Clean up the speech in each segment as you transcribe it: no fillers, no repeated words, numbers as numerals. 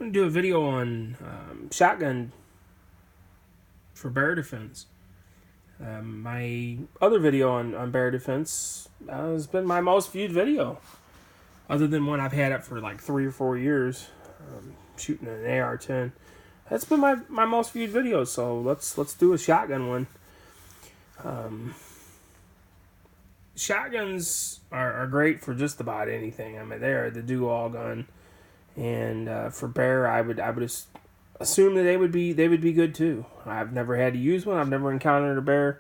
I'm going to do a video on shotgun for bear defense. My other video on bear defense has been my most viewed video, other than one I've had it for like 3 or 4 years, shooting an AR-10. That's been my most viewed video, so let's do a shotgun one. Shotguns are great for just about anything. I mean, they are the do-all gun, and for bear, I would assume that they would be good too. I've never had to use one. I've never encountered a bear,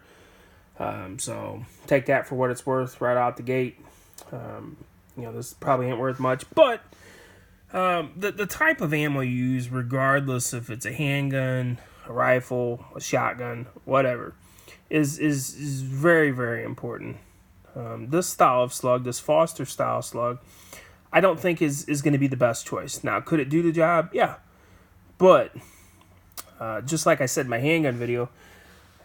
so take that for what it's worth right out the gate. This probably ain't worth much, but the type of ammo you use, regardless if it's a handgun, a rifle, a shotgun, whatever, is very, very important. This style of slug, this Foster style slug, I don't think is going to be the best choice. Now, could it do the job? Yeah. But, just like I said in my handgun video,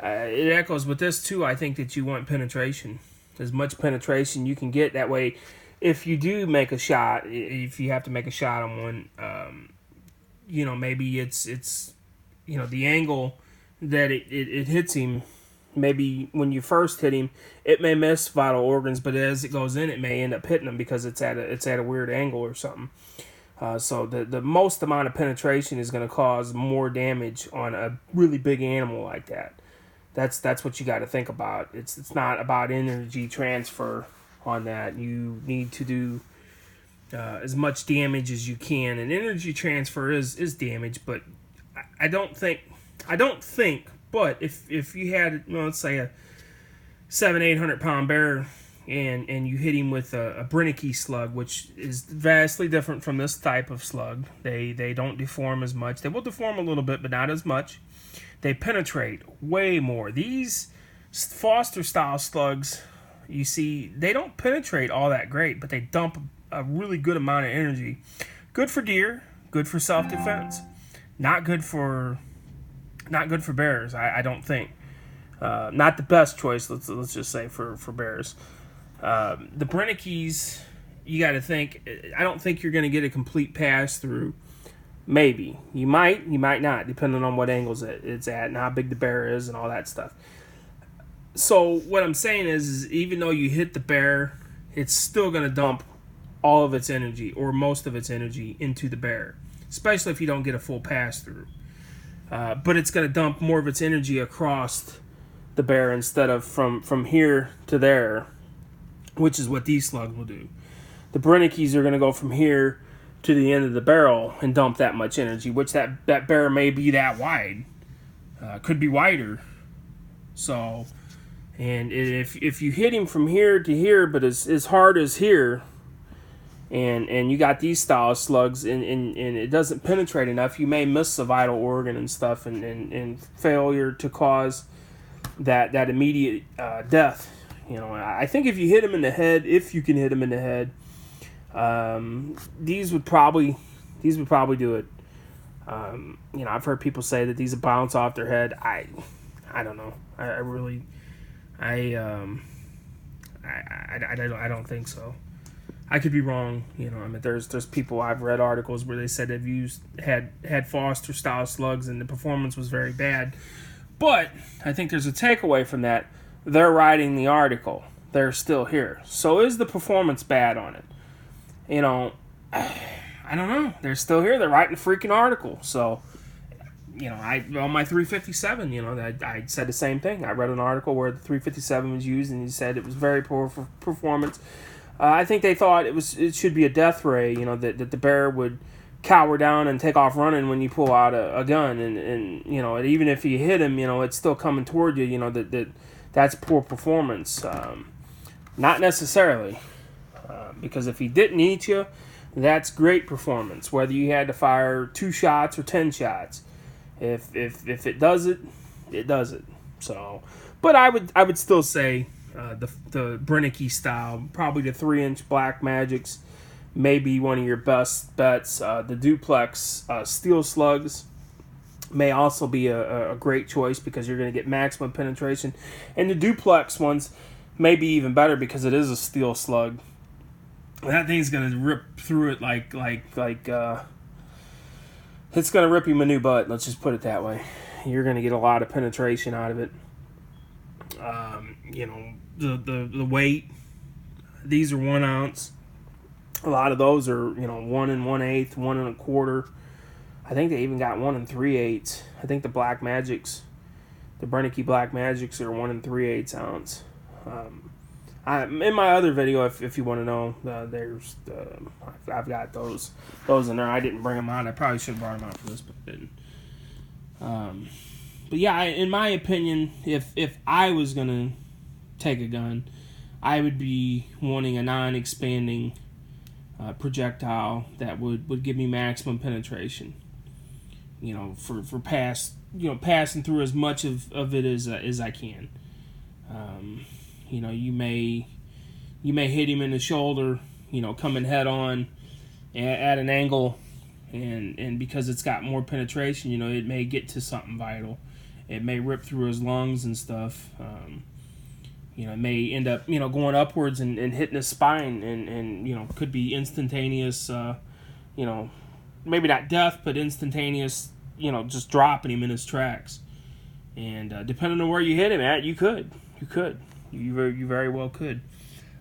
it echoes with this too. I think that you want penetration. As much penetration you can get. That way, if you do make a shot, if you have to make a shot on one, maybe it's the angle that it hits him. Maybe when you first hit him, it may miss vital organs, but as it goes in, it may end up hitting him because it's at a weird angle or something. So the most amount of penetration is going to cause more damage on a really big animal like that. That's what you got to think about. It's not about energy transfer on that. You need to do as much damage as you can, and energy transfer is damage. But I don't think. But if you had, let's say a 700-800 pound bear, and you hit him with a brenneke slug, which is vastly different from this type of slug. They don't deform as much. They will deform a little bit, but not as much. They penetrate way more. These Foster style slugs, you see, they don't penetrate all that great, but they dump a really good amount of energy. Good for deer, good for self-defense. Not good for bears, I don't think. Not the best choice, let's just say, for bears. The brennekes, you got to think, I don't think you're going to get a complete pass through. Maybe. You might not, depending on what angles it's at and how big the bear is and all that stuff. So what I'm saying is even though you hit the bear, it's still going to dump all of its energy or most of its energy into the bear, especially if you don't get a full pass through. But it's going to dump more of its energy across the bear instead of from here to there, which is what these slugs will do. The brennekes are going to go from here to the end of the barrel and dump that much energy, which that bear may be that wide. Could be wider. So, and if you hit him from here to here, but as hard as here, and you got these style slugs and it doesn't penetrate enough, you may miss a vital organ and stuff and failure to cause that immediate death. I think if you hit him in the head, if you can hit him in the head, these would probably do it. I've heard people say that these would bounce off their head. I don't know. I don't think so. I could be wrong. There's people, I've read articles where they said they've had Foster style slugs and the performance was very bad. But I think there's a takeaway from that. They're writing the article. They're still here. So is the performance bad on it? I don't know. They're still here. They're writing a freaking article. So, on my 357, I said the same thing. I read an article where the 357 was used, and he said it was very poor for performance. I think they thought it should be a death ray. That the bear would cower down and take off running when you pull out a gun, and even if you hit him, it's still coming toward you. That's poor performance. Not necessarily. Because if he didn't eat you, that's great performance. Whether you had to fire 2 shots or 10 shots, if it does it, it does it. So, but I would still say the brenneke style, probably the 3-inch Black Magics, may be one of your best bets. The duplex steel slugs may also be a great choice because you're going to get maximum penetration, and the duplex ones may be even better because it is a steel slug. That thing's gonna rip through it like it's going to rip you a new butt. Let's just put it that way. You're going to get a lot of penetration out of it. You know, the weight. These are 1 ounce. A lot of those are, you know, 1 1/8, 1 1/4. I think they even got 1 3/8. I think the Black Magics, the brenneke Black Magics, are 1 3/8 ounce. In my other video, if you want to know, there's I've got those in there. I didn't bring them out. I probably should have brought them out for this, but didn't. But yeah, in my opinion, if I was gonna take a gun, I would be wanting a non-expanding projectile that would give me maximum penetration. You know, for passing through as much of it as I can. You know, you may hit him in the shoulder, you know, coming head on at an angle, and because it's got more penetration, you know, it may get to something vital. It may rip through his lungs and stuff. You know, it may end up, you know, going upwards and hitting his spine, and you know, could be instantaneous, you know, maybe not death, but instantaneous, you know, just dropping him in his tracks. And depending on where you hit him at, you very well could.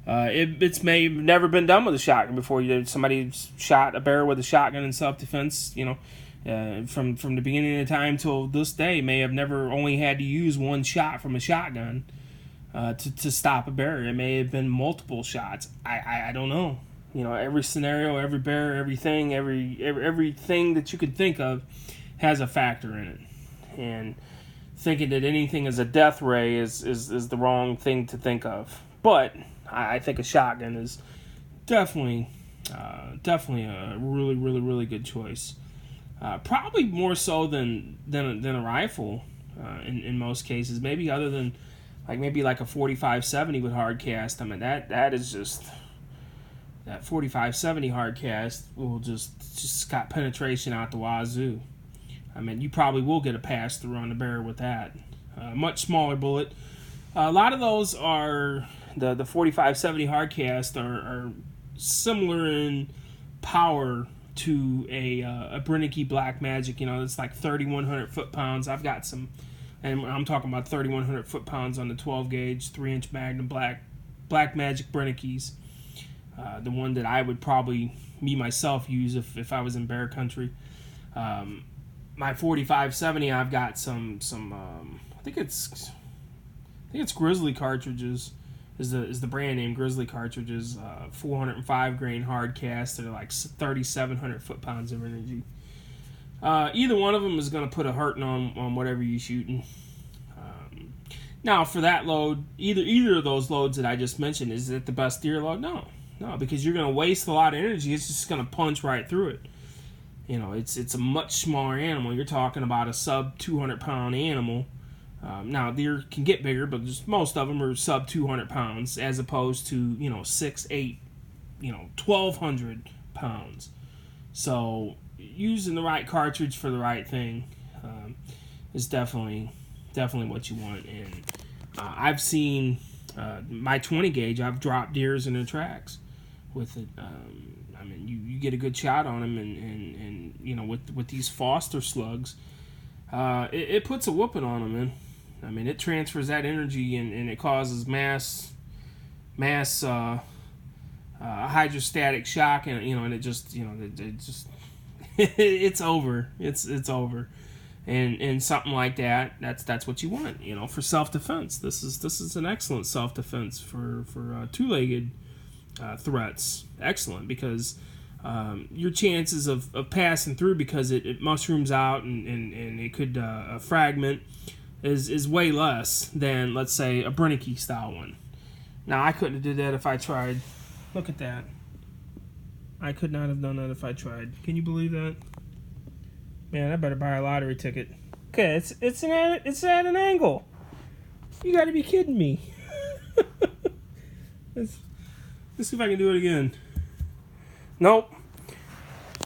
It's may have never been done with a shotgun before. Somebody shot a bear with a shotgun in self-defense, you know, from the beginning of time till this day, may have never only had to use one shot from a shotgun to stop a bear. It may have been multiple shots. I don't know. You know, every scenario, every bear, everything that you could think of has a factor in it. And thinking that anything is a death ray is the wrong thing to think of. But I think a shotgun is definitely a really, really, really good choice. Probably more so than a rifle in most cases. Maybe other than maybe a 45-70 with hard cast. I mean, that is just, that 45-70 hard cast will just got penetration out the wazoo. I mean, you probably will get a pass through on the bear with that. Much smaller bullet. A lot of those are, the 45-70 hard cast are similar in power to a brenneke Black Magic. You know, it's like 3,100 foot-pounds. I've got some, and I'm talking about 3,100 foot-pounds on the 12-gauge, 3-inch Magnum Black Magic brennekes. The one that I would probably, me myself, use if I was in bear country. My 45-70, I've got some I think it's Grizzly cartridges is the brand name. Grizzly cartridges, 405 grain hard cast. They're like 3,700 foot-pounds of energy. Either one of them is going to put a hurting on whatever you're shooting. Now for that load, either of those loads that I just mentioned, is it the best deer load? No, because you're going to waste a lot of energy. It's just going to punch right through it. You know, it's a much smaller animal. You're talking about a sub 200-pound animal. Now deer can get bigger, but just most of them are sub 200 pounds, as opposed to 6, 8, 1,200 pounds. So using the right cartridge for the right thing is definitely what you want. And I've seen my 20 gauge. I've dropped deers in their tracks with it. I mean, you get a good shot on them, and with these Foster slugs, it puts a whooping on them, man. I mean, it transfers that energy, and it causes mass hydrostatic shock, and it just it's over. It's over, and something like that. That's what you want, for self-defense. This is an excellent self-defense for two-legged threats. Excellent, because your chances of passing through, because it mushrooms out and it could fragment, is way less than, let's say, a brenneke style one. Now, I couldn't have did that if I tried. Look at that. I could not have done that if I tried. Can you believe that? Man, I better buy a lottery ticket. Okay, it's at an angle. You got to be kidding me. Let's see if I can do it again. Nope.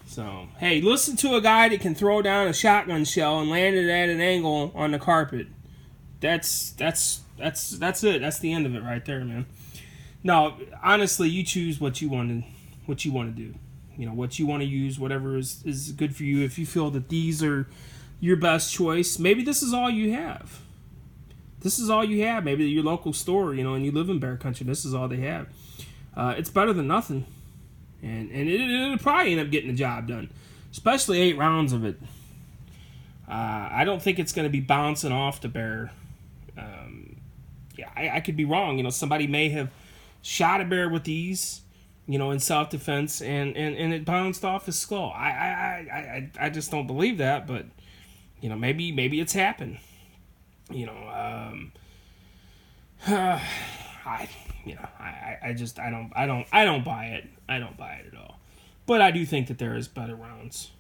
So, hey, listen to a guy that can throw down a shotgun shell and land it at an angle on the carpet. That's it. That's the end of it right there, man. No, honestly, you choose what you want to do. what you want to use, whatever is good for you. If you feel that these are your best choice, maybe this is all you have. This is all you have. Maybe your local store, and you live in bear country, this is all they have. It's better than nothing. And it'll probably end up getting the job done. Especially 8 rounds of it. I don't think it's going to be bouncing off the bear. I could be wrong. Somebody may have shot a bear with these, in self-defense, and it bounced off his skull. I just don't believe that, but, maybe it's happened. I don't buy it. I don't buy it at all. But I do think that there is better rounds.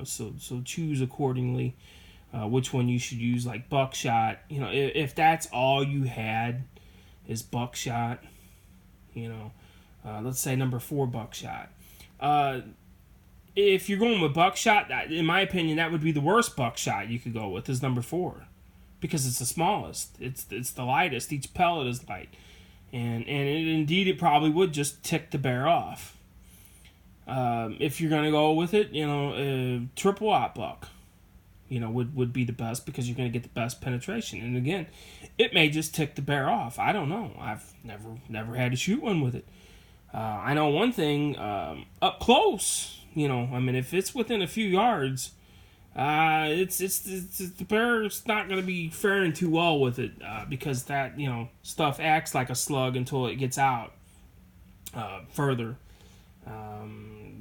So choose accordingly. Which one you should use, like buckshot. If that's all you had is buckshot, let's say number 4 buckshot. If you're going with buckshot, in my opinion, that would be the worst buckshot you could go with, is number 4. Because it's the smallest. It's the lightest. Each pellet is light. And indeed, it probably would just tick the bear off. If you're going to go with it, triple aught buck, would be the best, because you're going to get the best penetration. And again, it may just tick the bear off. I don't know. I've never had to shoot one with it. I know one thing, up close, if it's within a few yards, it's the bear's not going to be faring too well with it, because that, stuff acts like a slug until it gets out further.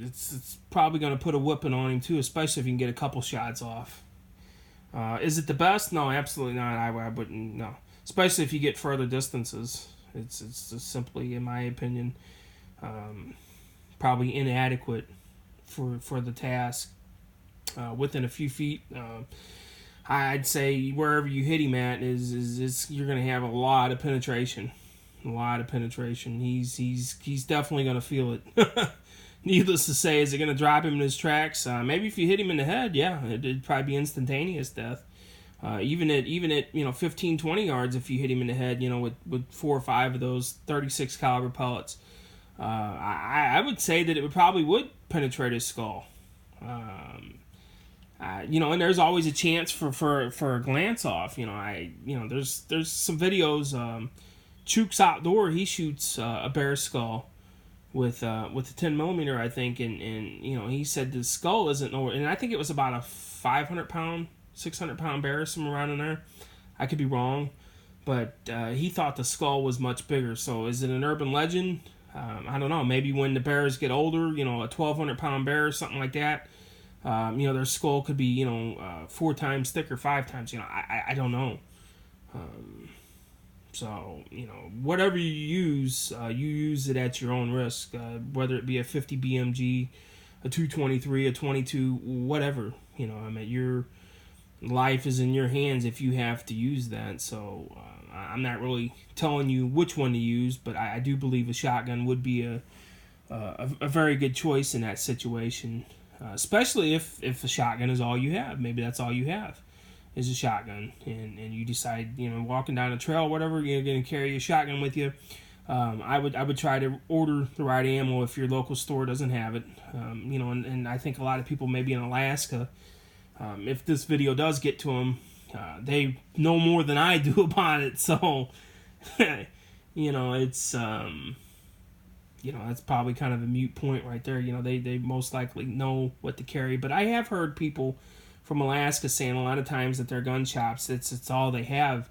It's probably going to put a whipping on him too, especially if you can get a couple shots off. Is it the best? No, absolutely not. I wouldn't. No, especially if you get further distances. It's just simply, in my opinion, probably inadequate for the task. Within a few feet, I'd say wherever you hit him at is you're going to have a lot of penetration. He's definitely going to feel it. Needless to say, is it going to drop him in his tracks? Maybe if you hit him in the head, yeah, it'd probably be instantaneous death. Even at 15, 20 yards, if you hit him in the head, with 4 or 5 of those 36 caliber pellets, I would say that it probably would penetrate his skull. And there's always a chance for a glance off. There's some videos. Chooks Outdoor, he shoots a bear skull with a 10mm, I think, and he said the skull isn't nowhere, and I think it was about a 500-pound, 600-pound bear, somewhere around in there. I could be wrong, but he thought the skull was much bigger. So is it an urban legend? I don't know. Maybe when the bears get older, a 1,200-pound bear or something like that, their skull could be 4 times thicker, 5 times. I don't know. So, whatever you use it at your own risk, whether it be a 50 BMG, a 223, a 22, whatever. Your life is in your hands if you have to use that. So, I'm not really telling you which one to use, but I do believe a shotgun would be a very good choice in that situation, especially if a shotgun is all you have. Maybe that's all you have is a shotgun, and you decide, walking down a trail, whatever, you're going to carry a shotgun with you. I would try to order the right ammo if your local store doesn't have it. And I think a lot of people, maybe in Alaska, if this video does get to them, they know more than I do about it. So, it's that's probably kind of a moot point right there. They most likely know what to carry. But I have heard people from Alaska saying a lot of times that their gun shops, it's all they have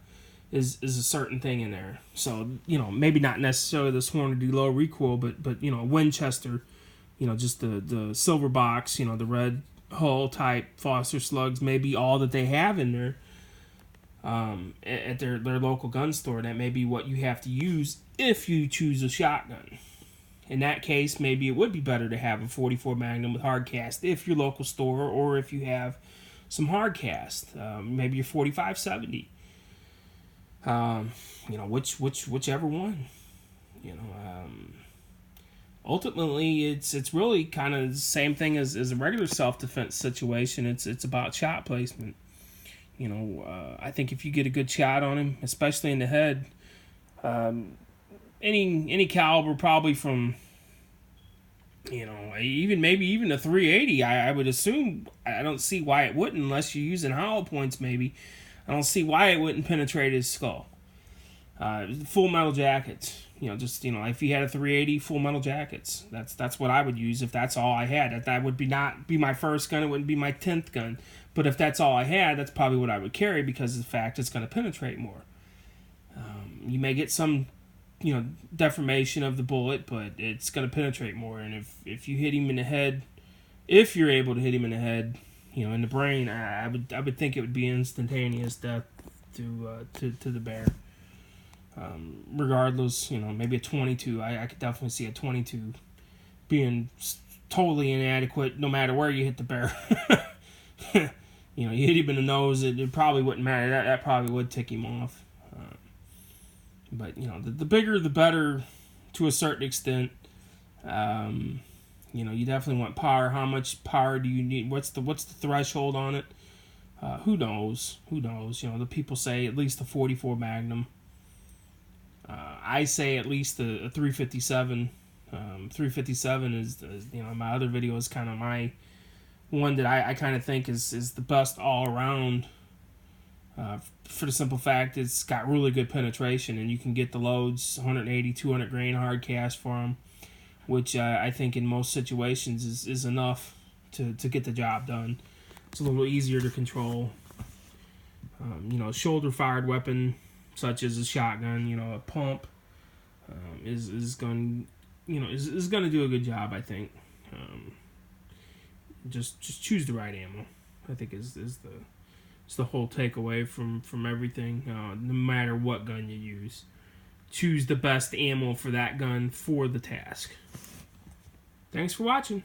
is a certain thing in there. So, maybe not necessarily the Hornady low recoil, but Winchester, just the silver box, the red hull type Foster slugs, maybe all that they have in there at their local gun store. That may be what you have to use if you choose a shotgun. In that case, maybe it would be better to have a 44 Magnum with hard cast if your local store, or if you have some hard cast, maybe your 45-70. Whichever one. Ultimately, it's really kind of the same thing as a regular self-defense situation. It's about shot placement. I think if you get a good shot on him, especially in the head, any caliber, probably from You know, maybe even a 380, I would assume. I don't see why it wouldn't, unless you're using hollow points. Maybe I don't see why it wouldn't penetrate his skull. Full metal jackets. You know, just, you know, if you had a 380, full metal jackets. That's what I would use if that's all I had. That would not be my first gun. It wouldn't be my 10th gun. But if that's all I had, that's probably what I would carry, because of the fact it's going to penetrate more. You may get some, you know, deformation of the bullet, but it's going to penetrate more. And if you hit him in the head, if you're able to hit him in the head, you know, in the brain, I would think it would be instantaneous death to the bear. Regardless, you know, maybe a 22. I could definitely see a 22 being totally inadequate no matter where you hit the bear. You know, you hit him in the nose, it probably wouldn't matter. That probably would tick him off. But, you know, the bigger the better to a certain extent. You know, you definitely want power. How much power do you need? What's the threshold on it? Who knows? You know, the people say at least a 44 Magnum. I say at least a 357. 357 is, you know, my other video is kind of my one that I kind of think is the best all around. For the simple fact it's got really good penetration, and you can get the loads 180, 200 grain hard cast for them, which I think in most situations is enough to get the job done. It's a little easier to control. You know, shoulder fired weapon such as a shotgun, you know, a pump, is going, you know, is going to do a good job, I think. Just choose the right ammo, I think is the whole takeaway from everything. No matter what gun you use, choose the best ammo for that gun for the task. Thanks for watching.